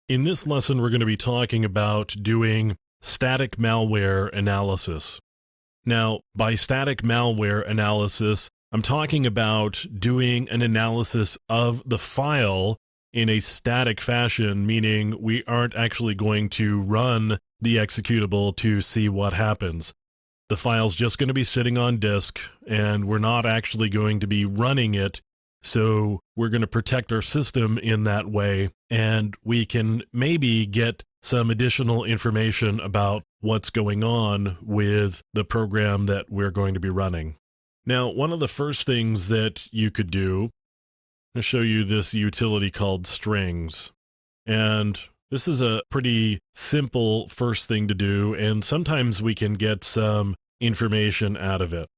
In this lesson, we're going to be talking about doing static malware analysis. Now, by static malware analysis, I'm talking about doing an analysis of the file in a static fashion, meaning we aren't actually going to run the executable to see what happens. The file's just going to be sitting on disk, and we're not actually going to be running it. So we're going to protect our system in that way, and we can maybe get some additional information about what's going on with the program that we're going to be running. Now, one of the first things that you could do, I'm going to show you this utility called strings. And this is a pretty simple first thing to do, and sometimes we can get some information out of it.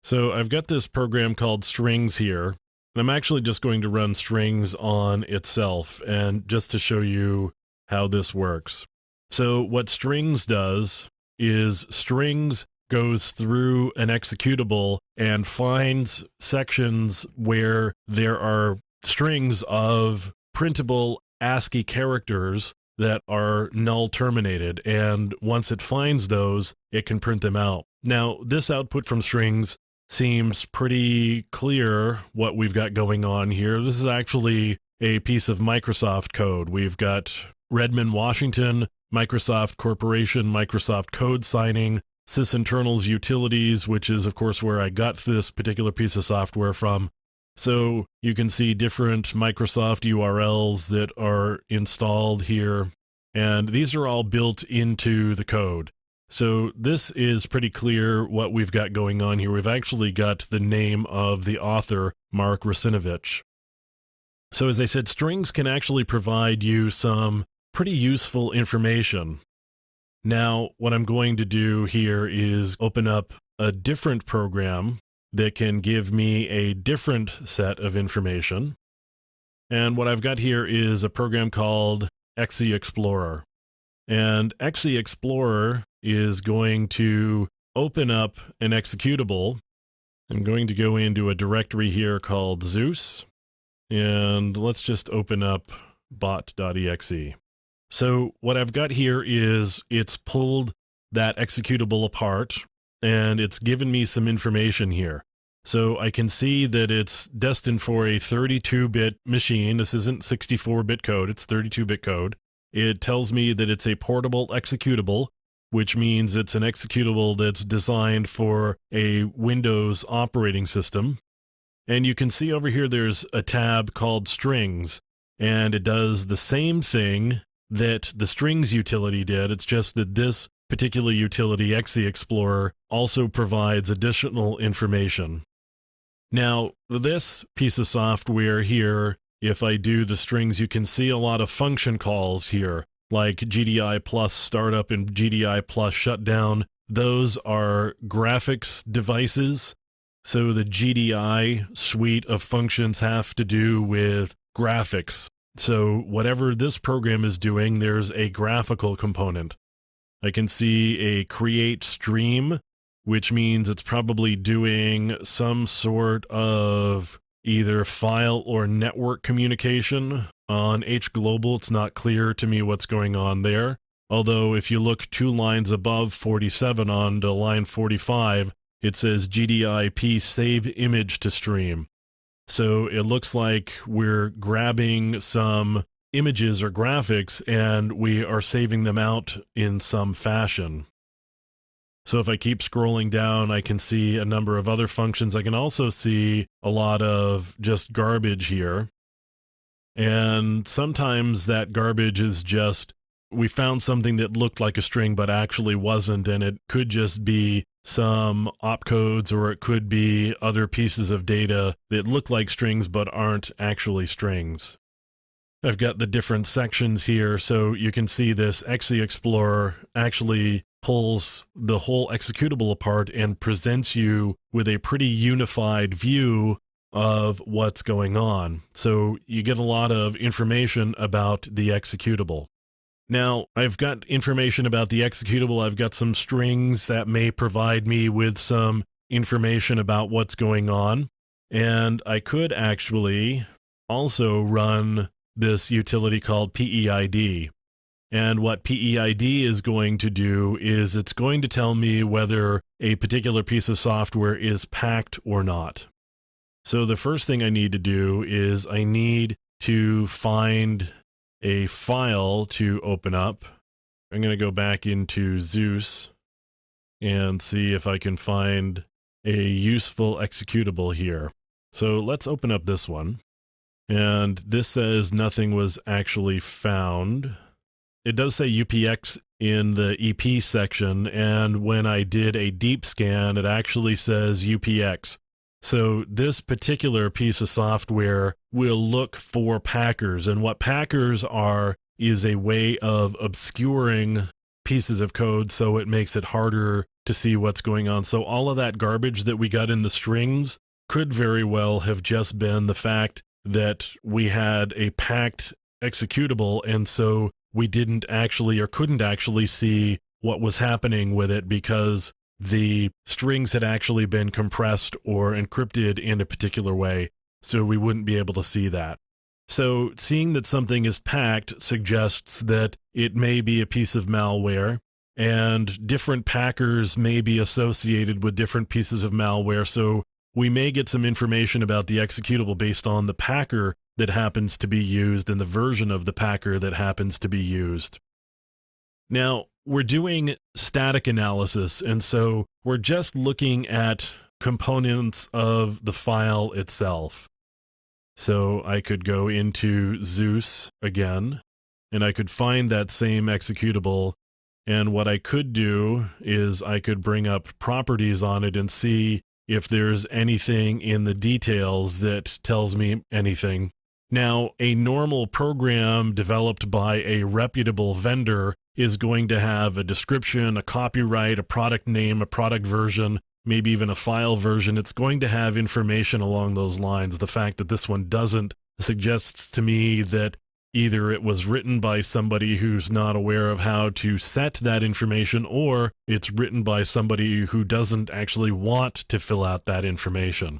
So I've got this program called strings here, and I'm actually just going to run strings on itself, and just to show you how this works. So what strings does is strings goes through an executable and finds sections where there are strings of printable ASCII characters that are null terminated, and once it finds those, it can print them out. Now, this output from strings seems pretty clear what we've got going on here. This is actually a piece of Microsoft code. We've got Redmond, Washington, Microsoft Corporation, Microsoft code signing, sysinternals utilities, which is of course where I got this particular piece of software from. So you can see different Microsoft URLs that are installed here, and these are all built into the code. So this is pretty clear what we've got going on here. We've actually got the name of the author, Mark Rusinovich. So as I said, strings can actually provide you some pretty useful information. Now, what I'm going to do here is open up a different program that can give me a different set of information. And what I've got here is a program called XE Explorer. And XE Explorer is going to open up an executable. I'm going to go into a directory here called Zeus, and let's just open up bot.exe. So what I've got here is it's pulled that executable apart, and it's given me some information here. So I can see that it's destined for a 32-bit machine. This isn't 64-bit code, it's 32-bit code. It tells me that it's a portable executable, which means it's an executable that's designed for a Windows operating system. And you can see over here there's a tab called strings, and it does the same thing that the strings utility did. It's just that this particular utility, XE Explorer, also provides additional information. Now, this piece of software here, if I do the strings, you can see a lot of function calls here, like GDI plus startup and GDI plus shutdown. Those are graphics devices. So the GDI suite of functions have to do with graphics. So whatever this program is doing, there's a graphical component. I can see a create stream, which means it's probably doing some sort of either file or network communication on HGlobal. It's not clear to me what's going on there. Although if you look 2 lines above 47 on to line 45, it says GDIP save image to stream. So it looks like we're grabbing some images or graphics and we are saving them out in some fashion. So if I keep scrolling down, I can see a number of other functions. I can also see a lot of just garbage here. And sometimes that garbage is just, we found something that looked like a string but actually wasn't, and it could just be some opcodes, or it could be other pieces of data that look like strings but aren't actually strings. I've got the different sections here, so you can see this XE Explorer actually pulls the whole executable apart and presents you with a pretty unified view of what's going on. So you get a lot of information about the executable. Now, I've got information about the executable. I've got some strings that may provide me with some information about what's going on. And I could actually also run this utility called PEID. And what PEID is going to do is it's going to tell me whether a particular piece of software is packed or not. So the first thing I need to do is I need to find a file to open up. I'm going to go back into Zeus and see if I can find a useful executable here. So let's open up this one. And this says nothing was actually found. It does say UPX in the EP section, and when I did a deep scan, it actually says UPX. So this particular piece of software will look for packers, and what packers are is a way of obscuring pieces of code so it makes it harder to see what's going on. So all of that garbage that we got in the strings could very well have just been the fact that we had a packed executable, and so we didn't actually or couldn't actually see what was happening with it because the strings had actually been compressed or encrypted in a particular way, so we wouldn't be able to see that. So seeing that something is packed suggests that it may be a piece of malware, and different packers may be associated with different pieces of malware, so we may get some information about the executable based on the packer that happens to be used and the version of the packer that happens to be used. Now, we're doing static analysis, and so we're just looking at components of the file itself. So I could go into Zeus again, and I could find that same executable, and what I could do is I could bring up properties on it and see if there's anything in the details that tells me anything. Now, a normal program developed by a reputable vendor is going to have a description, a copyright, a product name, a product version, maybe even a file version. It's going to have information along those lines. The fact that this one doesn't suggests to me that either it was written by somebody who's not aware of how to set that information, or it's written by somebody who doesn't actually want to fill out that information.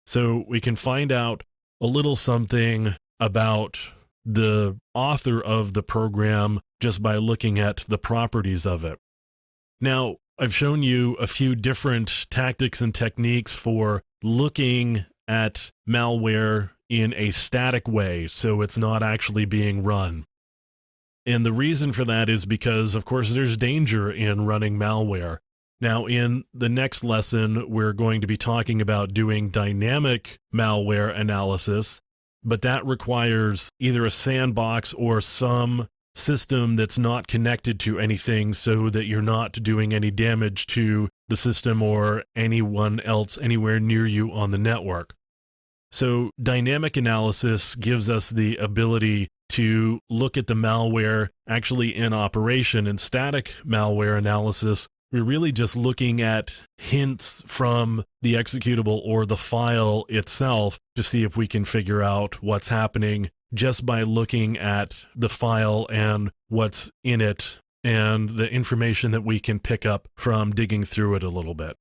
So we can find out a little something about the author of the program just by looking at the properties of it. Now, I've shown you a few different tactics and techniques for looking at malware in a static way, so it's not actually being run. And the reason for that is because, of course, there's danger in running malware. Now, in the next lesson, we're going to be talking about doing dynamic malware analysis, but that requires either a sandbox or some system that's not connected to anything so that you're not doing any damage to the system or anyone else anywhere near you on the network. So dynamic analysis gives us the ability to look at the malware actually in operation. In static malware analysis, we're really just looking at hints from the executable or the file itself to see if we can figure out what's happening just by looking at the file and what's in it and the information that we can pick up from digging through it a little bit.